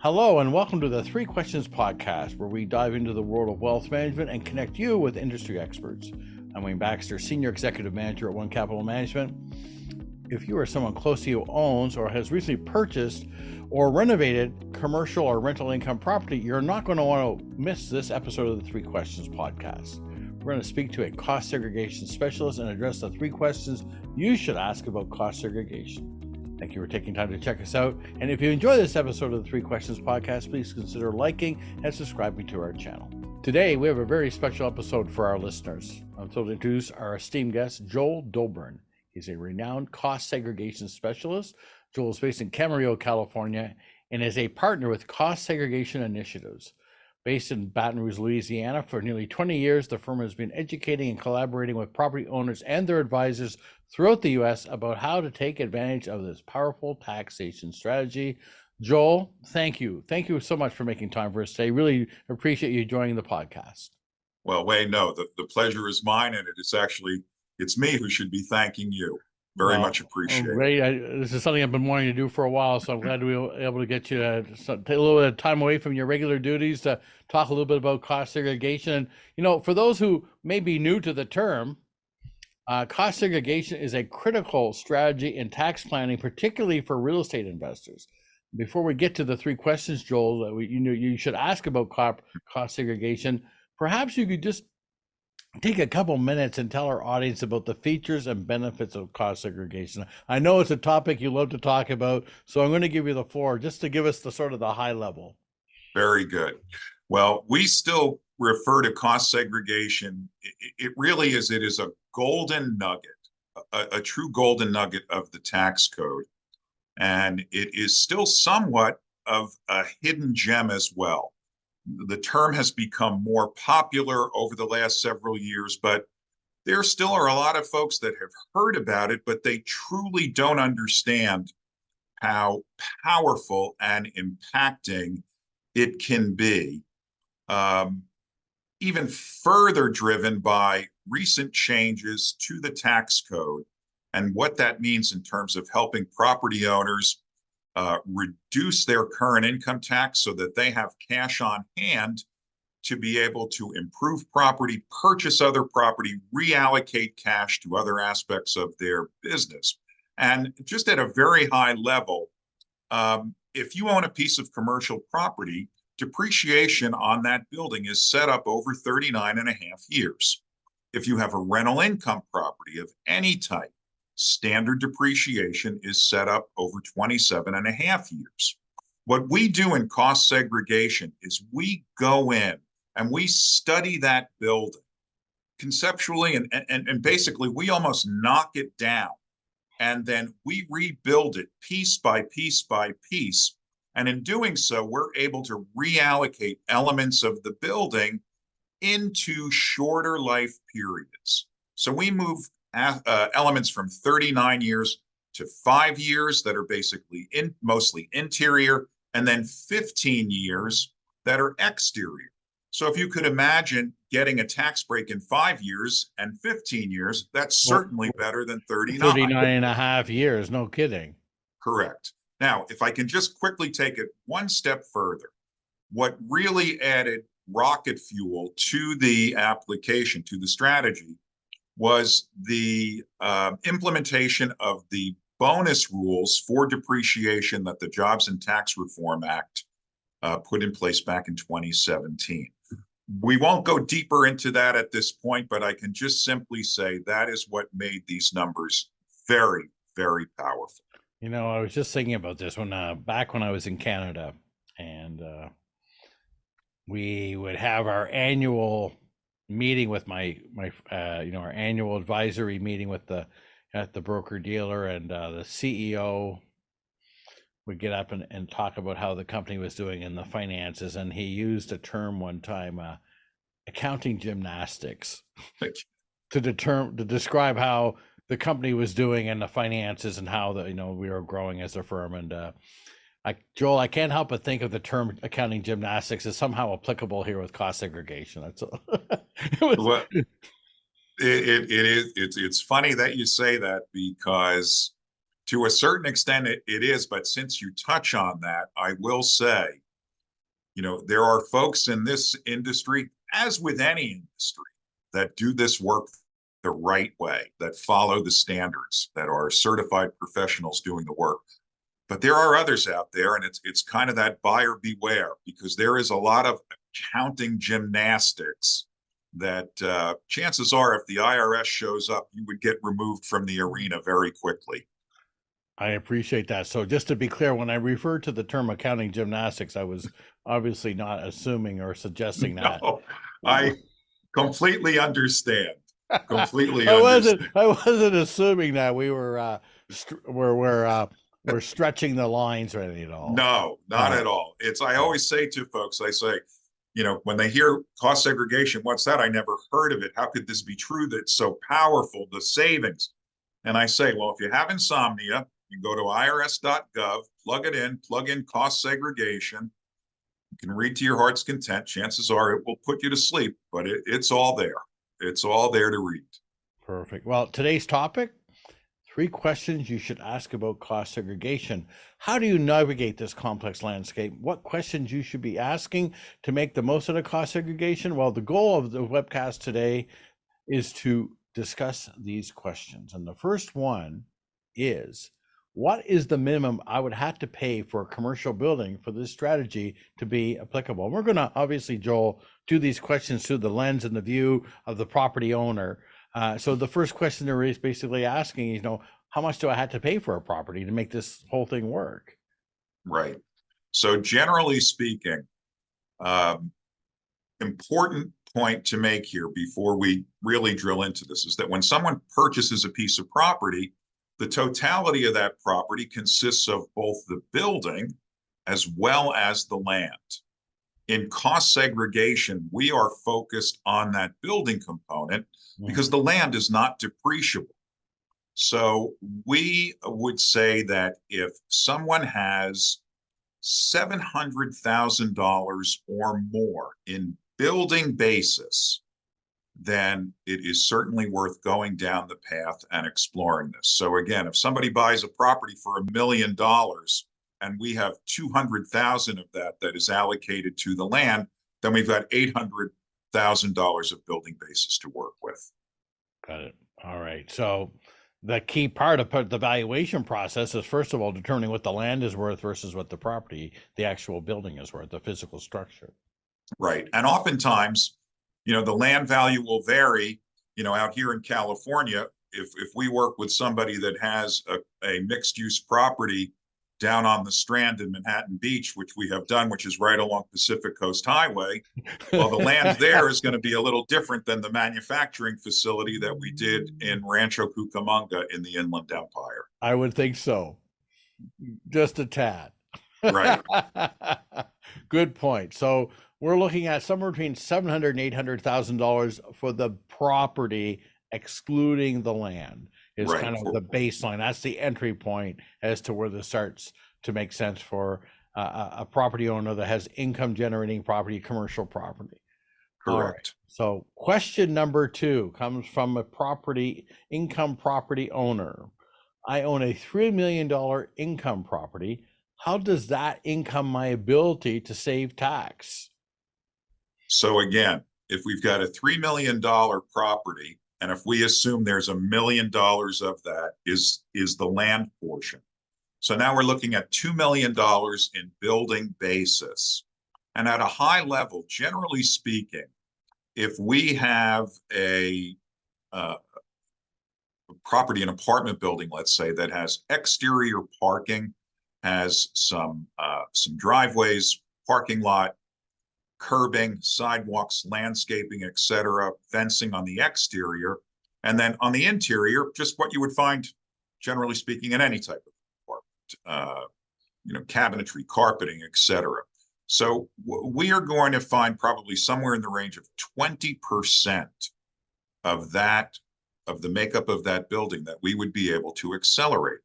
Hello, and welcome to the Three Questions Podcast, where we dive into the world of wealth management and connect you with industry experts. I'm Wayne Baxter, Senior Executive Manager at One Capital Management. If you are someone close to you who owns or has recently purchased or renovated commercial or rental income property, you're not going to want to miss this episode of the Three Questions Podcast. We're going to speak to a cost segregation specialist and address the three questions you should ask about cost segregation. Thank you for taking time to check us out. And if you enjoy this episode of the Three Questions Podcast, please consider liking and subscribing to our channel. Today, we have a very special episode for our listeners. I'm thrilled to introduce our esteemed guest, Joel Dobrin. He's a renowned cost segregation specialist. Joel is based in Camarillo, California, and is a partner with Cost Segregation Initiatives. Based in Baton Rouge, Louisiana, for nearly 20 years, the firm has been educating and collaborating with property owners and their advisors throughout the U.S. about how to take advantage of this powerful taxation strategy. Joel, thank you. Thank you so much for making time for us today. Really appreciate you joining the podcast. Well, Wayne, no, the pleasure is mine, and it's me who should be thanking you. Very much appreciated. Great. This is something I've been wanting to do for a while, so I'm glad we were able to get you to take a little bit of time away from your regular duties to talk a little bit about cost segregation. And, you know, for those who may be new to the term, cost segregation is a critical strategy in tax planning, particularly for real estate investors. Before we get to the three questions, Joel, that you should ask about cost segregation, perhaps you could just take a couple minutes and tell our audience about the features and benefits of cost segregation. I know it's a topic you love to talk about, so I'm going to give you the floor just to give us the sort of the high level. Very good. Well, we still refer to cost segregation. It is a golden nugget, a true golden nugget of the tax code. And it is still somewhat of a hidden gem as well. The term has become more popular over the last several years, but there still are a lot of folks that have heard about it, but they truly don't understand how powerful and impacting it can be. Even further driven by recent changes to the tax code and what that means in terms of helping property owners reduce their current income tax so that they have cash on hand to be able to improve property, purchase other property, reallocate cash to other aspects of their business. And just at a very high level, if you own a piece of commercial property, depreciation on that building is set up over 39 and a half years. If you have a rental income property of any type, standard depreciation is set up over 27 and a half years. What we do in cost segregation is we go in and we study that building conceptually and basically we almost knock it down, and then we rebuild it piece by piece by piece. And in doing so, we're able to reallocate elements of the building into shorter life periods. So we move elements from 39 years to 5 years that are basically mostly interior, and then 15 years that are exterior. So if you could imagine getting a tax break in 5 years and 15 years, that's certainly better than 39. 39 and a half years, no kidding. Correct. Now, if I can just quickly take it one step further, what really added rocket fuel to the application, to the strategy, was the implementation of the bonus rules for depreciation that the Jobs and Tax Reform Act put in place back in 2017. We won't go deeper into that at this point, but I can just simply say that is what made these numbers very, very powerful. You know, I was just thinking about this back when I was in Canada, and we would have our annual meeting with our annual advisory meeting at the broker dealer, and the CEO would get up and talk about how the company was doing in the finances, and he used a term one time, accounting gymnastics, to describe how the company was doing in the finances and how we were growing as a firm. And Joel, I can't help but think of the term accounting gymnastics as somehow applicable here with cost segregation. That's all. It's funny that you say that, because to a certain extent it is, but since you touch on that, I will say there are folks in this industry, as with any industry, that do this work the right way, that follow the standards, that are certified professionals doing the work. But there are others out there, and it's kind of that buyer beware, because there is a lot of accounting gymnastics that chances are, if the IRS shows up, you would get removed from the arena very quickly. I appreciate that. So just to be clear, when I referred to the term accounting gymnastics, I was obviously not assuming or suggesting that. No, I completely understand. Completely I understand. wasn't assuming that we were we're stretching the lines or anything at all. No, not at all. I always say to folks, I say, when they hear cost segregation, what's that? I never heard of it. How could this be true? That's so powerful, the savings. And I say, well, if you have insomnia, you go to irs.gov, plug in cost segregation. You can read to your heart's content. Chances are it will put you to sleep, but it's all there. It's all there to read. Perfect. Well, today's topic, 3 questions you should ask about cost segregation. How do you navigate this complex landscape? What questions you should be asking to make the most of the cost segregation? Well, the goal of the webcast today is to discuss these questions. And the first one is, what is the minimum I would have to pay for a commercial building for this strategy to be applicable? We're going to obviously, Joel, do these questions through the lens and the view of the property owner. So the first question they're basically asking is, how much do I have to pay for a property to make this whole thing work? Right. So generally speaking, important point to make here before we really drill into this is that when someone purchases a piece of property, the totality of that property consists of both the building as well as the land. In cost segregation, we are focused on that building component because the land is not depreciable. So we would say that if someone has $700,000 or more in building basis, then it is certainly worth going down the path and exploring this. So again, if somebody buys a property for $1 million and we have 200,000 of that is allocated to the land, then we've got $800,000 of building basis to work with. Got it. All right. So the key part of the valuation process is, first of all, determining what the land is worth versus what the property, the actual building is worth, the physical structure. Right. And oftentimes, the land value will vary. Out here in California, if we work with somebody that has a mixed use property down on the Strand in Manhattan Beach, which we have done, which is right along Pacific Coast Highway, well, the land there is going to be a little different than the manufacturing facility that we did in Rancho Cucamonga in the Inland Empire. I would think so. Just a tad. Right. Good point. So we're looking at somewhere between $700,000 and $800,000 for the property, excluding the land. Is right. Kind of the baseline. That's the entry point as to where this starts to make sense for a property owner that has income generating property, commercial property. Correct. Right. So question number 2 comes from a income property owner. I own a $3 million income property. How does that income my ability to save tax? So again, if we've got a $3 million property, and if we assume there's $1 million of that is the land portion. So now we're looking at $2 million in building basis. And at a high level, generally speaking, if we have a property, an apartment building, let's say, that has exterior parking, has some driveways, parking lot, curbing, sidewalks, landscaping, etc., fencing on the exterior, and then on the interior, just what you would find, generally speaking, in any type of apartment, cabinetry, carpeting, etc. So we are going to find probably somewhere in the range of 20% of the makeup of that building that we would be able to accelerate.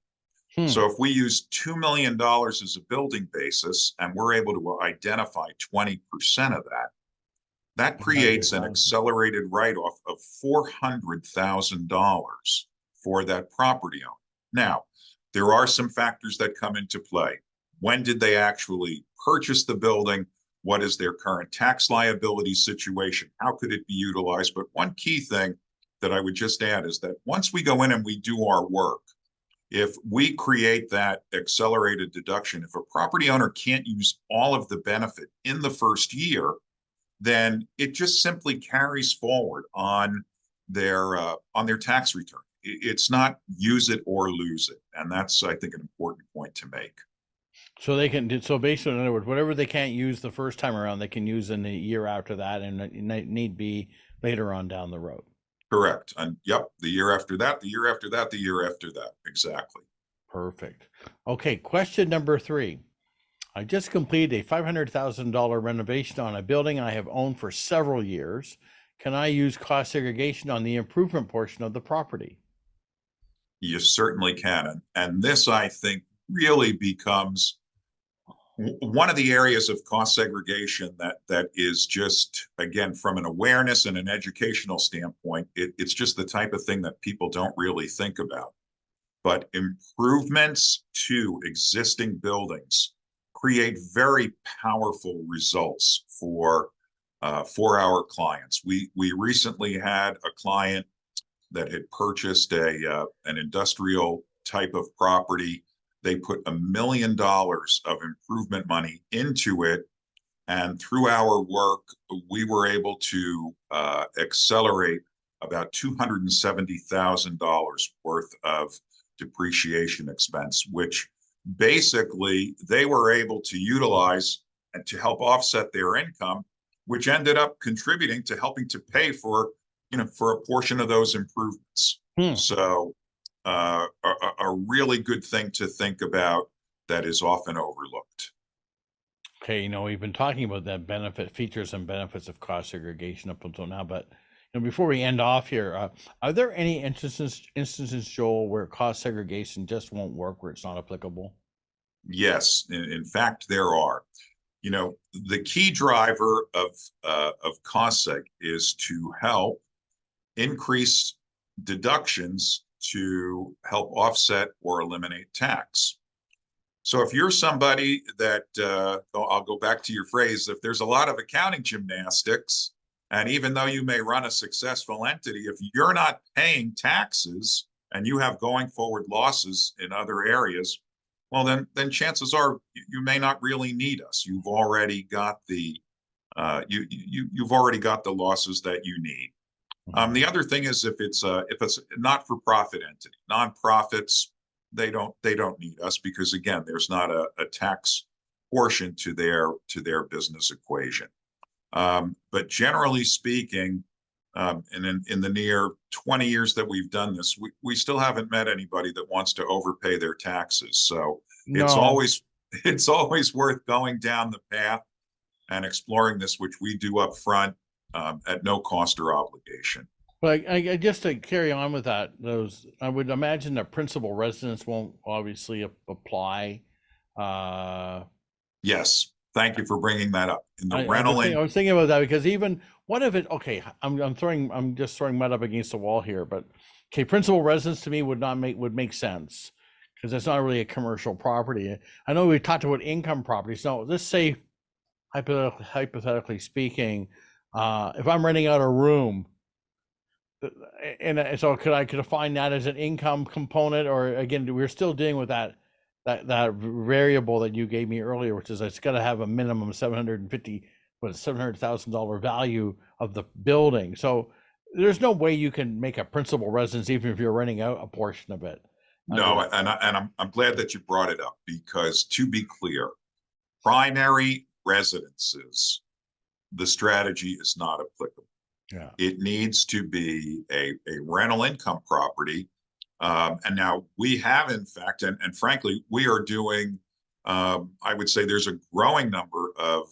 So if we use $2 million as a building basis and we're able to identify 20% of that creates an accelerated write-off of $400,000 for that property owner. Now, there are some factors that come into play. When did they actually purchase the building? What is their current tax liability situation? How could it be utilized? But one key thing that I would just add is that once we go in and we do our work, if we create that accelerated deduction, if a property owner can't use all of the benefit in the first year, then it just simply carries forward on their tax return. It's not use it or lose it, and that's, I think, an important point to make. So they can, so basically, in other words, whatever they can't use the first time around, they can use in the year after that, and it need be later on down the road. Correct. And yep, the year after that, the year after that, the year after that. Exactly. Perfect. Okay, question number 3. I just completed a $500,000 renovation on a building I have owned for several years. Can I use cost segregation on the improvement portion of the property? You certainly can. And this, I think, really becomes one of the areas of cost segregation that is just, again, from an awareness and an educational standpoint, it's just the type of thing that people don't really think about. But improvements to existing buildings create very powerful results for our clients. We recently had a client that had purchased an industrial type of property. They put $1 million of improvement money into it, and through our work, we were able to accelerate about $270,000 worth of depreciation expense, which basically they were able to utilize and to help offset their income, which ended up contributing to helping to pay for a portion of those improvements. So a really good thing to think about that is often overlooked. Okay, we've been talking about that features and benefits of cost segregation up until now, but before we end off here, are there any instances, Joel, where cost segregation just won't work, where it's not applicable? Yes, in fact, there are. The key driver of cost seg is to help increase deductions to help offset or eliminate tax. So if you're somebody that, I'll go back to your phrase, if there's a lot of accounting gymnastics, and even though you may run a successful entity, if you're not paying taxes and you have going forward losses in other areas, well, then chances are you may not really need us. You've already got the you've already got the losses that you need. The other thing is if it's a not-for-profit entity, nonprofits, they don't need us because, again, there's not a tax portion to their business equation. But generally speaking, and in the near 20 years that we've done this, we still haven't met anybody that wants to overpay their taxes. So it's always worth going down the path and exploring this, which we do up front at no cost or obligation. But I just to carry on with that, I would imagine that principal residence won't obviously apply. Yes. Thank you for bringing that up. In the I was thinking about that because even what if it? Okay, I'm just throwing mud up against the wall here, but okay, principal residence to me would make sense because it's not really a commercial property. I know we talked about income properties. No, let's say hypothetically speaking, if I'm renting out a room, and so could I define that as an income component, or again, we're still dealing with that variable that you gave me earlier, which is it's got to have a minimum $700,000 value of the building. So there's no way you can make a principal residence even if you're renting out a portion of it. No, and I'm glad that you brought it up because, to be clear, primary residences, the strategy is not applicable. Yeah. It needs to be a rental income property. And now we have, in fact, and frankly, we are doing, I would say there's a growing number of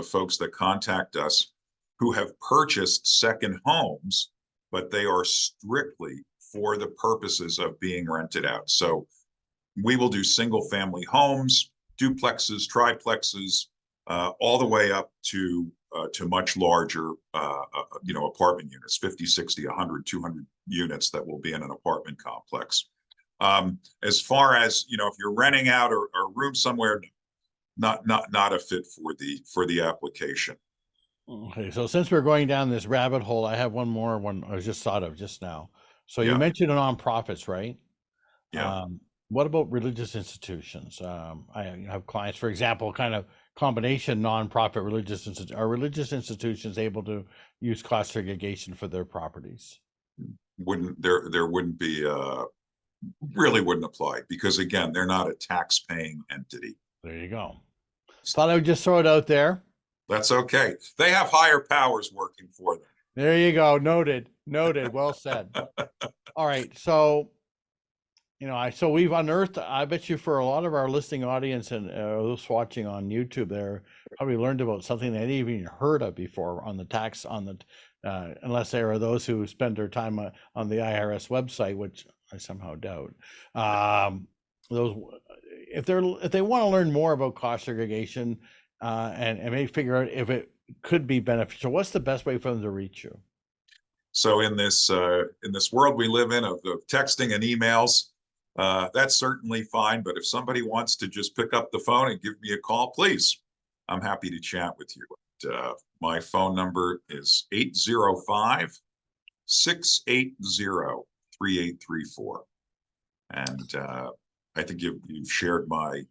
folks that contact us who have purchased second homes, but they are strictly for the purposes of being rented out. So we will do single family homes, duplexes, triplexes, all the way up to much larger, apartment units, 50, 60, 100, 200 units that will be in an apartment complex. As far as, if you're renting out a room somewhere, not a fit for the application. Okay, so since we're going down this rabbit hole, I have one more one I just thought of just now. So you Yeah. mentioned nonprofits, right? Yeah. What about religious institutions? I have clients, for example, kind of combination nonprofit religious institutions. Are religious institutions able to use cost segregation for their properties? There wouldn't be really wouldn't apply, because again, they're not a tax paying entity. There you go. Thought I would just throw it out there. That's okay. They have higher powers working for them. There you go. Noted. Well said. All right. So, so we've unearthed, I bet you for a lot of our listening audience and those watching on YouTube, they're probably learned about something they hadn't even heard of before on the tax, unless there are those who spend their time on the IRS website, which I somehow doubt. If they want to learn more about cost segregation and maybe figure out if it could be beneficial, what's the best way for them to reach you? So in this world we live in of texting and emails, that's certainly fine. But if somebody wants to just pick up the phone and give me a call, please, I'm happy to chat with you. My phone number is 805-680-3834. And I think you've shared my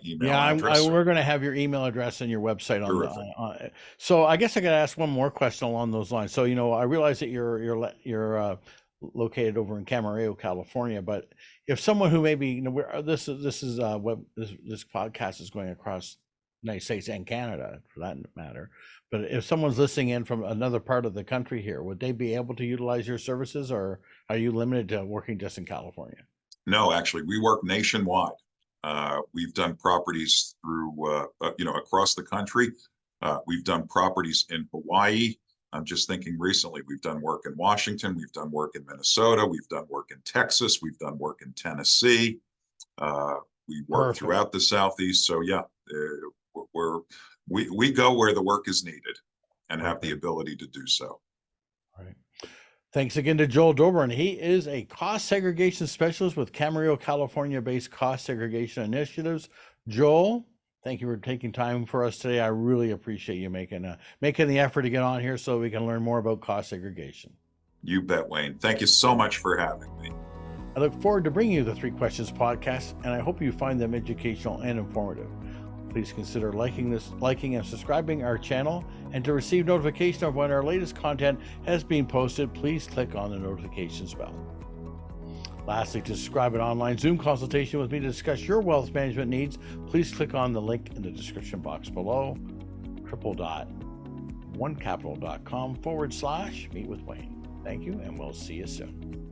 email address. We're going to have your email address and your website on so I guess I got to ask one more question along those lines. So, I realize that you're located over in Camarillo, California, but if someone who maybe, this podcast is going across the United States and Canada for that matter, but if someone's listening in from another part of the country here, would they be able to utilize your services, or are you limited to working just in California? No, actually, we work nationwide. We've done properties through, across the country. We've done properties in Hawaii. I'm just thinking recently, we've done work in Washington. We've done work in Minnesota. We've done work in Texas. We've done work in Tennessee. We work throughout the Southeast. So yeah, we go where the work is needed and have the ability to do so. All right. Thanks again to Joel Dobrin. He is a cost segregation specialist with Camarillo, California-based Cost Segregation Initiatives. Joel, thank you for taking time for us today. I really appreciate you making the effort to get on here so we can learn more about cost segregation. You bet, Wayne. Thank you so much for having me. I look forward to bringing you the 3 Questions podcast, and I hope you find them educational and informative. Please consider liking and subscribing our channel, and to receive notification of when our latest content has been posted, please click on the notifications bell. Lastly, to subscribe an online Zoom consultation with me to discuss your wealth management needs, please click on the link in the description box below, www.onecapital.com/meet with Wayne. Thank you, and we'll see you soon.